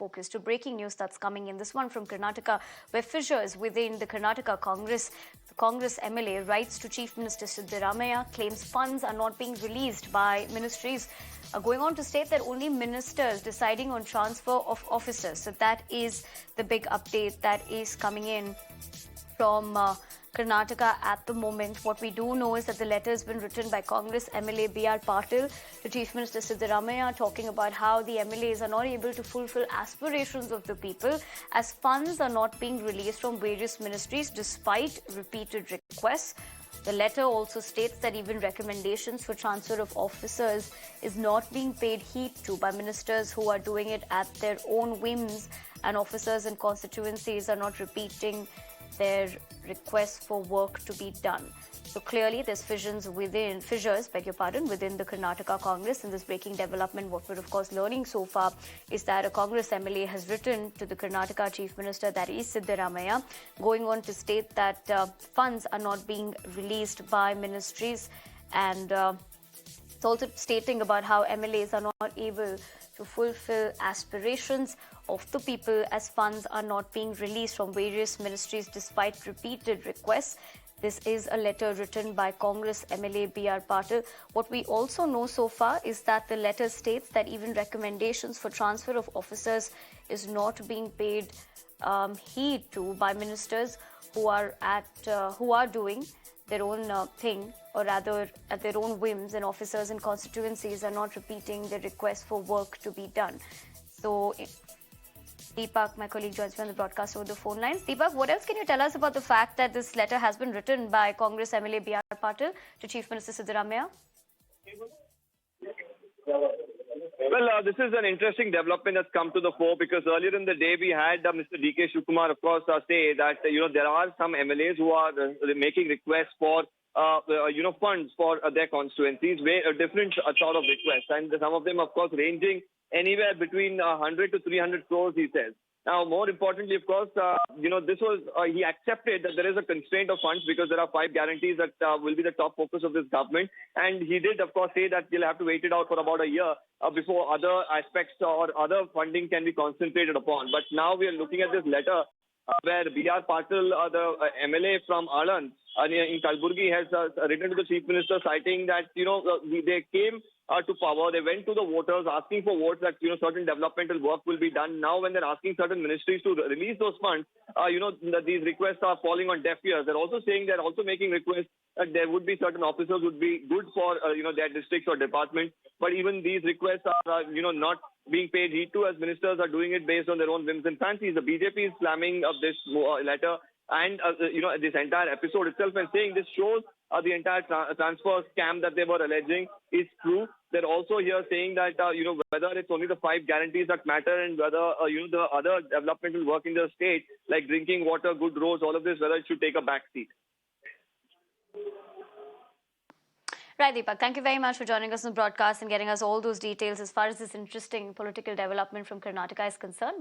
focus to breaking news that's coming in. This one from Karnataka, where fissures within the Karnataka Congress, the Congress MLA writes to Chief Minister Siddaramaiah, claims funds are not being released by ministries, going on to state that only ministers deciding on transfer of officers. So that is the big update that is coming in from Karnataka at the moment. What we do know is that the letter has been written by Congress MLA B.R. Patil to Chief Minister Siddaramaiah, talking about how the MLAs are not able to fulfil aspirations of the people as funds are not being released from various ministries despite repeated requests. The letter also states that even recommendations for transfer of officers is not being paid heed to by ministers who are doing it at their own whims, and officers and constituencies are not repeating their requests for work to be done. So clearly there's fissures within the Karnataka Congress. In this breaking development, what we're of course learning so far is that a Congress MLA has written to the Karnataka Chief Minister, that is Siddaramaiah, going on to state that funds are not being released by ministries, and it's also stating about how MLAs are not able to fulfill aspirations of the people as funds are not being released from various ministries despite repeated requests. This is a letter written by Congress MLA B.R. Patil. What we also know so far is that the letter states that even recommendations for transfer of officers is not being paid heed to by ministers who are doing their own thing, or rather at their own whims, and officers and constituencies are not repeating their request for work to be done. So Deepak, my colleague, joins me on the broadcast over the phone lines. Deepak, what else can you tell us about the fact that this letter has been written by Congress MLA B.R. Patil to Chief Minister Siddaramaiah? Well, this is an interesting development that's come to the fore, because earlier in the day we had Mr. D.K. Shivakumar, of course, say that there are some MLAs who are making requests for funds for their constituencies, different sort of requests, and some of them, of course, ranging anywhere between 100 to 300 crores, he says. Now, more importantly, of course, this was, he accepted that there is a constraint of funds because there are 5 guarantees that will be the top focus of this government. And he did, of course, say that they'll have to wait it out for about a year before other aspects or other funding can be concentrated upon. But now we are looking at this letter where B.R. Patil, the MLA from Anand in Kalburgi, has written to the Chief Minister citing that, they came to power. They went to the voters asking for votes that, certain developmental work will be done. Now, when they're asking certain ministries to release those funds, these requests are falling on deaf ears. They're also saying they're also making requests that there would be certain officers would be good for, their districts or departments. But even these requests are, not being paid heed to, as ministers are doing it based on their own whims and fancies. The BJP is slamming this letter and, this entire episode itself, and saying this shows the entire transfer scam that they were alleging is true. They're also here saying that, whether it's only the 5 guarantees that matter, and whether, the other developmental work in the state, like drinking water, good roads, all of this, whether it should take a back seat. Right, Deepak. Thank you very much for joining us on the broadcast and getting us all those details as far as this interesting political development from Karnataka is concerned.